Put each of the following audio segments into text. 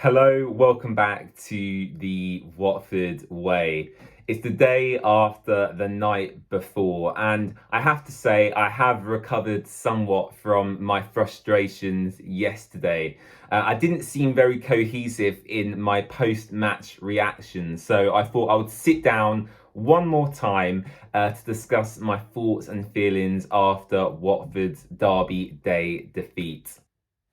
Hello, welcome back to the Watford Way. It's the day after the night before, and I have to say, I have recovered somewhat from my frustrations yesterday. I didn't seem very cohesive in my post match reaction, so I thought I would sit down one more time to discuss my thoughts and feelings after Watford's Derby Day defeat.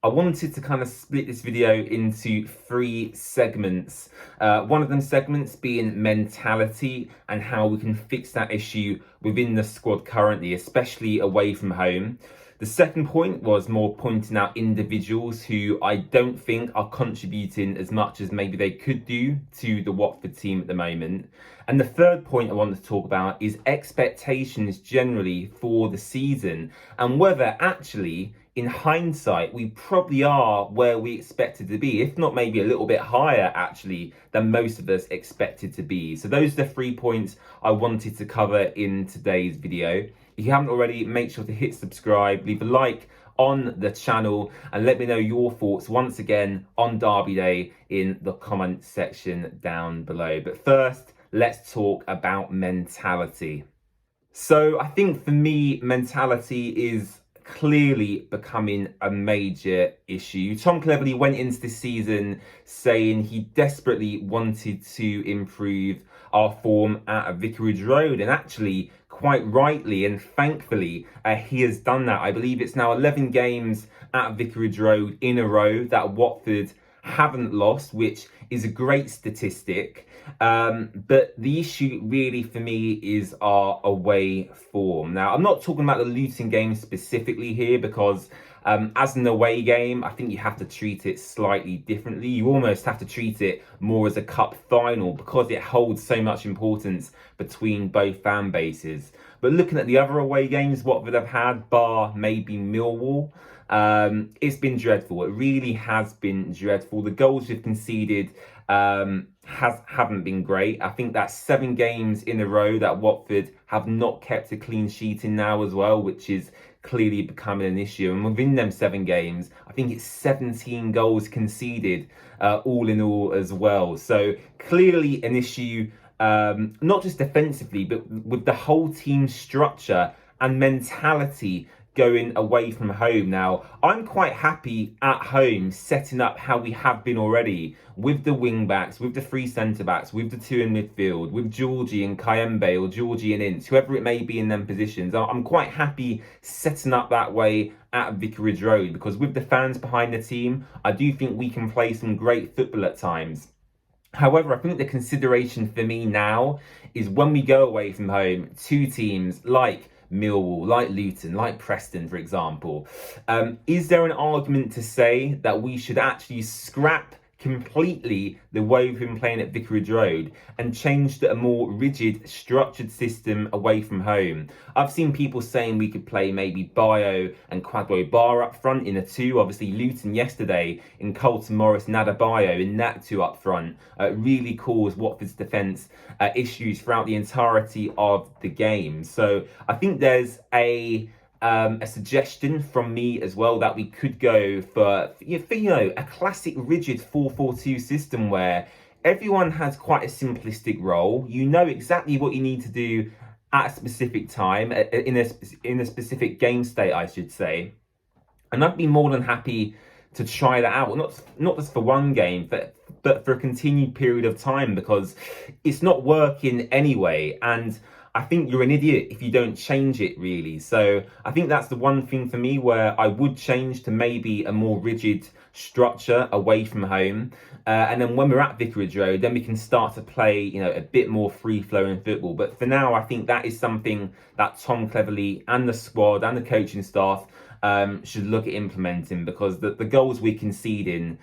I wanted to kind of split this video into three segments. One of them segments being mentality and how we can fix that issue within the squad currently, especially away from home. The second point was more pointing out individuals who I don't think are contributing as much as maybe they could do to the Watford team at the moment. And the third point I want to talk about is expectations generally for the season and whether actually in hindsight, we probably are where we expected to be, if not maybe a little bit higher actually than most of us expected to be. So those are the 3 points I wanted to cover in today's video. If you haven't already, make sure to hit subscribe, leave a like on the channel and let me know your thoughts once again on Derby Day in the comment section down below. But first, let's talk about mentality. So I think for me, mentality is clearly becoming a major issue. Tom Cleverley went into this season saying he desperately wanted to improve our form at Vicarage Road, and actually quite rightly and thankfully he has done that. I believe it's now 11 games at Vicarage Road in a row that Watford haven't lost, which is a great statistic. But the issue really for me is our away form. Now, I'm not talking about the Luton game specifically here because as an away game, I think you have to treat it slightly differently. You almost have to treat it more as a cup final because it holds so much importance between both fan bases. But looking at the other away games Watford have had, bar maybe Millwall, it's been dreadful. It really has been dreadful. The goals we've conceded haven't been great. I think that's 7 games in a row that Watford have not kept a clean sheet in now as well, which is clearly becoming an issue. And within them 7 games, I think it's 17 goals conceded all in all as well. So clearly an issue, not just defensively, but with the whole team structure and mentality going away from home. Now, I'm quite happy at home setting up how we have been already with the wing backs, with the 3 centre backs, with the 2 in midfield, with Georgie and Kayembe or Georgie and Ince, whoever it may be in them positions. I'm quite happy setting up that way at Vicarage Road because with the fans behind the team, I do think we can play some great football at times. However, I think the consideration for me now is when we go away from home to teams like Millwall, like Luton, like Preston, for example, is there an argument to say that we should actually scrap completely the way we've been playing at Vicarage Road and change to a more rigid, structured system away from home? I've seen people saying we could play maybe Bio and Kwadwo Bar up front in a 2. Obviously, Luton yesterday in Colton Morris, Nada Bio in that 2 up front really caused Watford's defence issues throughout the entirety of the game. So I think there's a suggestion from me as well that we could go for a classic rigid 4-4-2 system where everyone has quite a simplistic role. You know exactly what you need to do at a specific time in a specific game state, I should say. And I'd be more than happy to try that out, not just for one game, but for a continued period of time because it's not working anyway. And I think you're an idiot if you don't change it, really. So I think that's the one thing for me where I would change to maybe a more rigid structure away from home. And then when we're at Vicarage Road, then we can start to play, a bit more free-flowing football. But for now, I think that is something that Tom Cleverley and the squad and the coaching staff should look at implementing because the goals we're conceding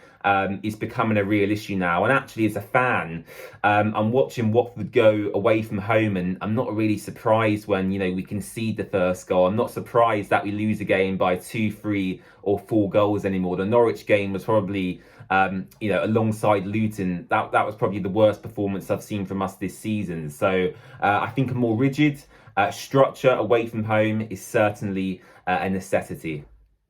is becoming a real issue now. And actually, as a fan, I'm watching Watford go away from home and I'm not really surprised when, we concede the first goal. I'm not surprised that we lose a game by 2, 3 or 4 goals anymore. The Norwich game was probably, alongside Luton, that was probably the worst performance I've seen from us this season. So I think a more rigid structure away from home is certainly a necessity.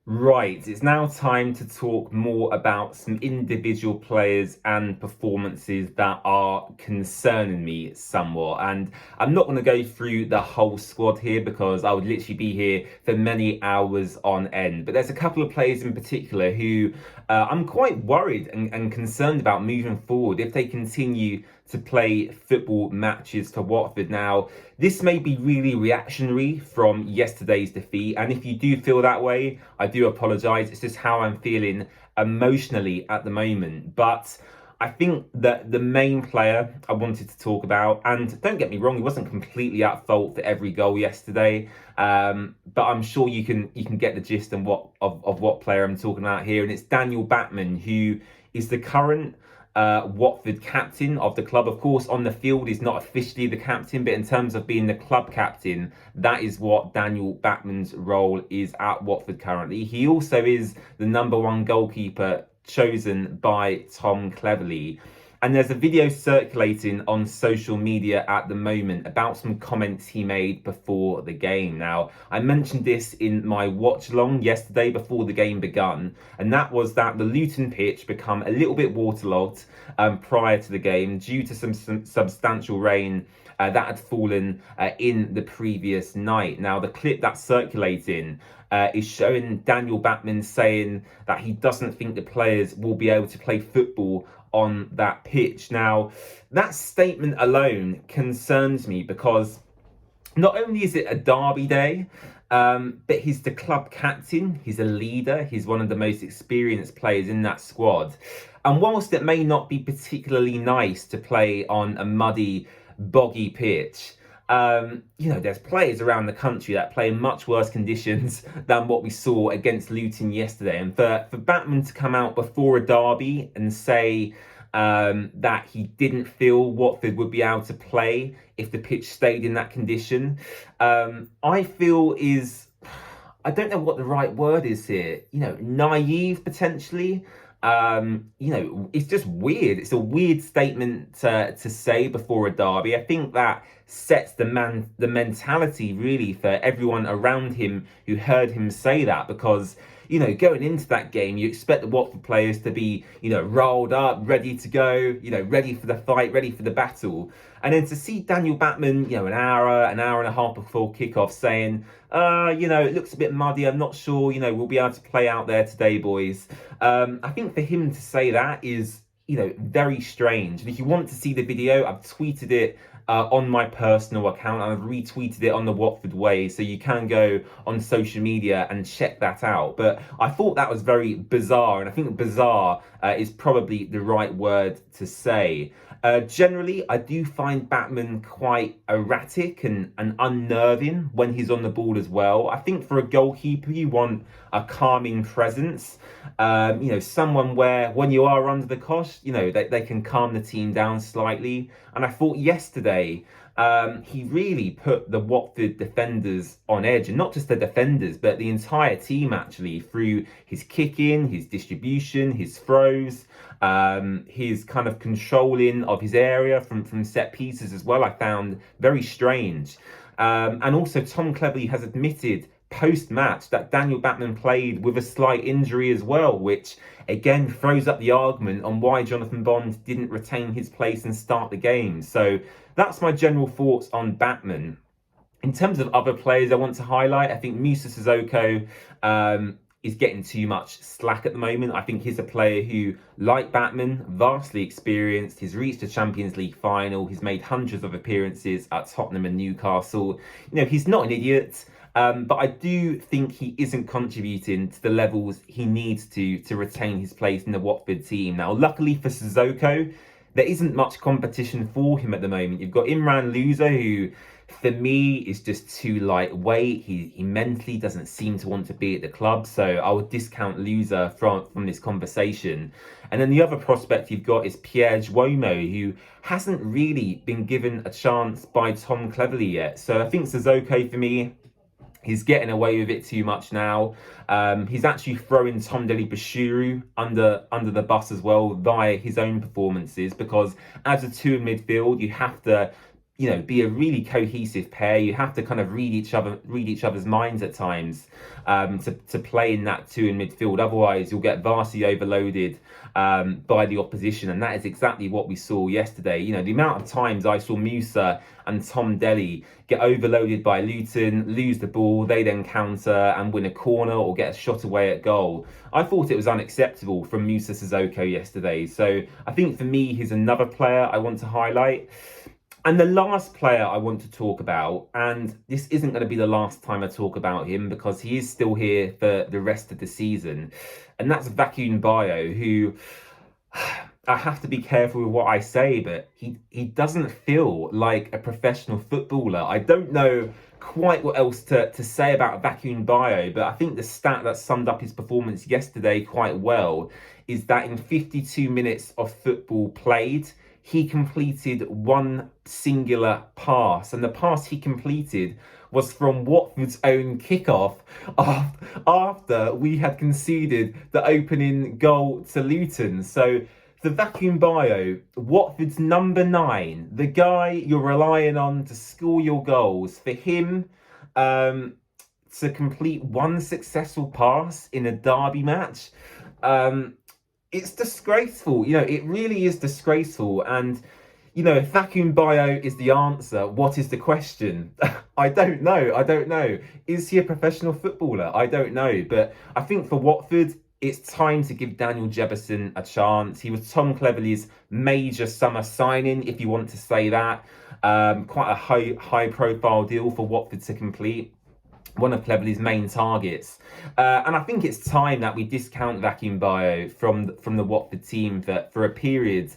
Right, it's now time to talk more about some individual players and performances that are concerning me somewhat. And I'm not going to go through the whole squad here because I would literally be here for many hours on end. But there's a couple of players in particular who I'm quite worried and concerned about moving forward if they continue to play football matches for Watford. Now, this may be really reactionary from yesterday's defeat, and if you do feel that way, I do apologise. It's just how I'm feeling emotionally at the moment. But I think that the main player I wanted to talk about, and don't get me wrong, he wasn't completely at fault for every goal yesterday, but I'm sure you can get the gist and what player I'm talking about here, and it's Daniel Batman, who is the current Watford captain of the club. Of course, on the field, he's not officially the captain, but in terms of being the club captain, that is what Daniel Batman's role is at Watford currently. He also is the #1 goalkeeper chosen by Tom Cleverley. And there's a video circulating on social media at the moment about some comments he made before the game. Now, I mentioned this in my watch along yesterday before the game begun, and that was that the Luton pitch become a little bit waterlogged prior to the game due to some substantial rain that had fallen in the previous night. Now, the clip that's circulating is showing Daniel Batman saying that he doesn't think the players will be able to play football on that pitch. Now, that statement alone concerns me because not only is it a derby day, but he's the club captain, he's a leader, he's one of the most experienced players in that squad. And whilst it may not be particularly nice to play on a muddy, boggy pitch, there's players around the country that play in much worse conditions than what we saw against Luton yesterday. And for Batman to come out before a derby and say that he didn't feel Watford would be able to play if the pitch stayed in that condition, I feel I don't know what the right word is here, naive potentially. It's just weird. It's a weird statement to say before a derby. I think that sets the mentality really for everyone around him who heard him say that, because going into that game, you expect the Watford players to be, rolled up, ready to go, ready for the fight, ready for the battle. And then to see Daniel Batman, an hour and a half before kickoff saying, it looks a bit muddy. I'm not sure, we'll be able to play out there today, boys. I think for him to say that is, very strange. And if you want to see the video, I've tweeted it on my personal account, and I've retweeted it on the Watford Way, so you can go on social media and check that out. But I thought that was very bizarre, and I think bizarre is probably the right word to say. Generally, I do find Batman quite erratic and unnerving when he's on the ball as well. I think for a goalkeeper, you want a calming presence. Someone where when you are under the cosh, they can calm the team down slightly. And I thought yesterday, he really put the Watford defenders on edge, and not just the defenders, but the entire team actually, through his kicking, his distribution, his throws, his kind of controlling of his area from set pieces as well. I found very strange. And also Tom Cleverley has admitted post-match that Daniel Batman played with a slight injury as well, which again throws up the argument on why Jonathan Bond didn't retain his place and start the game. So that's my general thoughts on Batman. In terms of other players I want to highlight, I think Musa Sissoko is getting too much slack at the moment. I think he's a player who, like Batman, vastly experienced. He's reached a Champions League final. He's made hundreds of appearances at Tottenham and Newcastle. He's not an idiot. But I do think he isn't contributing to the levels he needs to retain his place in the Watford team. Now, luckily for Sissoko, there isn't much competition for him at the moment. You've got Imran Louza, who, for me, is just too lightweight. He mentally doesn't seem to want to be at the club, so I would discount Louza from this conversation. And then the other prospect you've got is Pierre Duomo, who hasn't really been given a chance by Tom Cleverley yet. So I think Sissoko, for me, he's getting away with it too much now. He's actually throwing Tom Bashuru under the bus as well via his own performances, because as a two in midfield, you have to be a really cohesive pair. You have to kind of read each other's minds at times, to play in that two in midfield. Otherwise, you'll get vastly overloaded by the opposition, and that is exactly what we saw yesterday. The amount of times I saw Musa and Tom Delly get overloaded by Luton, lose the ball, they then counter and win a corner or get a shot away at goal. I thought it was unacceptable from Musa Sissoko yesterday. So I think for me, he's another player I want to highlight. And the last player I want to talk about, and this isn't going to be the last time I talk about him because he is still here for the rest of the season, and that's Vacuum Bio, who I have to be careful with what I say, but he doesn't feel like a professional footballer. I don't know quite what else to say about Vacuum Bio, but I think the stat that summed up his performance yesterday quite well is that in 52 minutes of football played, he completed one singular pass, and the pass he completed was from Watford's own kickoff after we had conceded the opening goal to Luton. So the Vacuum Bio, Watford's number 9, the guy you're relying on to score your goals, for him to complete one successful pass in a derby match, it's disgraceful. It really is disgraceful. And, if Vacuum Bio is the answer, what is the question? I don't know. Is he a professional footballer? I don't know. But I think for Watford, it's time to give Daniel Jefferson a chance. He was Tom Cleverley's major summer signing, if you want to say that. Quite a high profile deal for Watford to complete. One of Cleverley's main targets. And I think it's time that we discount Vacuum Bio from the Watford team for a period,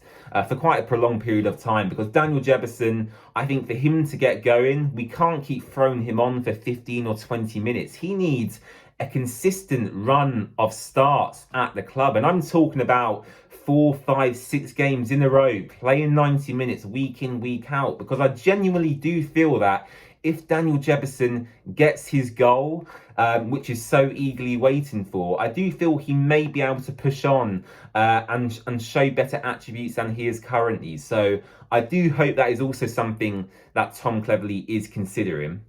for quite a prolonged period of time, because Daniel Jefferson, I think for him to get going, we can't keep throwing him on for 15 or 20 minutes. He needs a consistent run of starts at the club. And I'm talking about 4, 5, 6 games in a row, playing 90 minutes week in, week out, because I genuinely do feel that if Daniel Jefferson gets his goal, which is so eagerly waiting for, I do feel he may be able to push on and show better attributes than he is currently. So I do hope that is also something that Tom Cleverley is considering.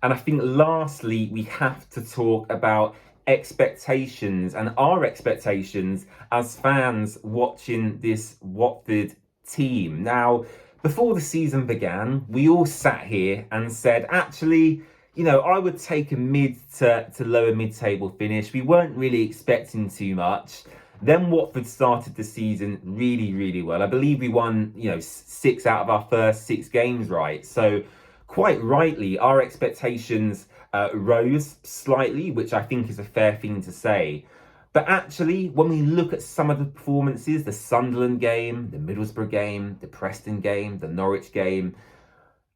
And I think lastly, we have to talk about expectations and our expectations as fans watching this Watford team. Now, before the season began, we all sat here and said, actually, I would take a mid to lower mid-table finish. We weren't really expecting too much. Then Watford started the season really, really well. I believe we won, 6 out of our first 6 games, right? So quite rightly, our expectations rose slightly, which I think is a fair thing to say. But actually, when we look at some of the performances, the Sunderland game, the Middlesbrough game, the Preston game, the Norwich game,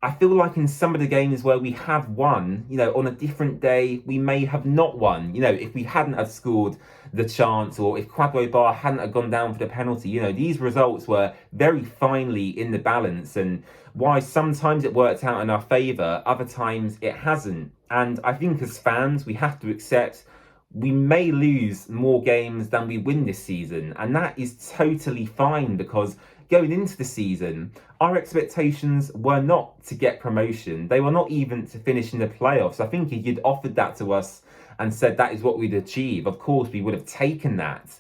I feel like in some of the games where we have won, on a different day, we may have not won. If we hadn't have scored the chance, or if Kwadwo Bar hadn't have gone down for the penalty, these results were very finely in the balance. And why sometimes it worked out in our favour, other times it hasn't. And I think as fans, we have to accept we may lose more games than we win this season. And that is totally fine, because going into the season, our expectations were not to get promotion. They were not even to finish in the playoffs. I think if you'd offered that to us and said that is what we'd achieve, of course we would have taken that.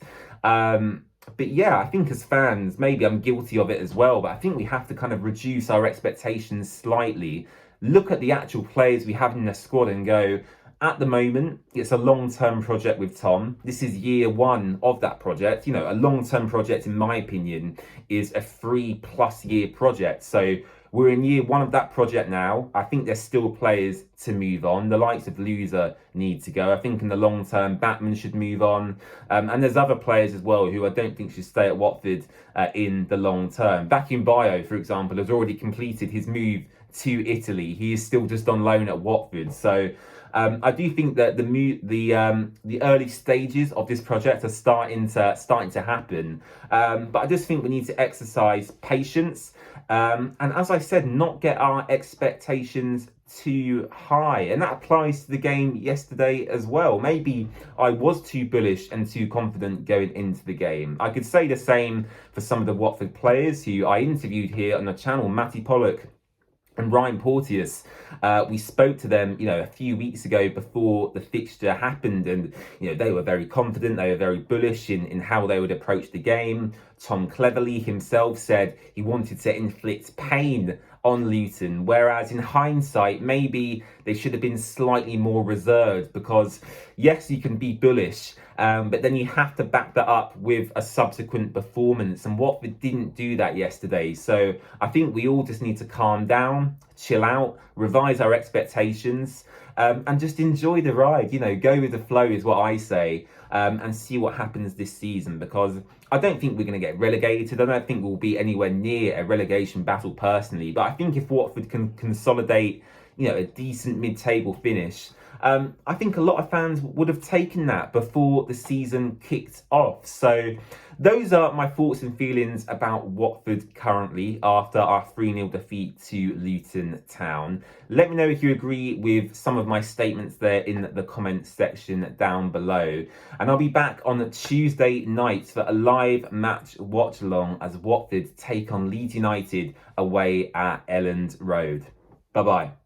But yeah, I think as fans, maybe I'm guilty of it as well, but I think we have to kind of reduce our expectations slightly, look at the actual players we have in the squad and go, at the moment, it's a long-term project with Tom. This is year 1 of that project. A long-term project, in my opinion, is a 3+ year project. So we're in year 1 of that project now. I think there's still players to move on. The likes of Loser need to go. I think in the long term, Batman should move on. And there's other players as well who I don't think should stay at Watford in the long term. Vacuum Bio, for example, has already completed his move to Italy. He is still just on loan at Watford. So I do think that the early stages of this project are starting to happen, but I just think we need to exercise patience, and as I said, not get our expectations too high, and that applies to the game yesterday as well. Maybe I was too bullish and too confident going into the game. I could say the same for some of the Watford players who I interviewed here on the channel. Matty Pollock And Ryan Porteous, we spoke to them, a few weeks ago before the fixture happened, and they were very confident, they were very bullish in how they would approach the game. Tom Cleverley himself said he wanted to inflict pain on Luton, whereas in hindsight, maybe they should have been slightly more reserved, because yes, you can be bullish, but then you have to back that up with a subsequent performance, and Watford didn't do that yesterday. So I think we all just need to calm down, chill out, revise our expectations, and just enjoy the ride. Go with the flow is what I say, and see what happens this season, because I don't think we're going to get relegated. I don't think we'll be anywhere near a relegation battle personally, but I think if Watford can consolidate, a decent mid-table finish, I think a lot of fans would have taken that before the season kicked off. So those are my thoughts and feelings about Watford currently after our 3-0 defeat to Luton Town. Let me know if you agree with some of my statements there in the comments section down below. And I'll be back on Tuesday night for a live match watch along as Watford take on Leeds United away at Elland Road. Bye-bye.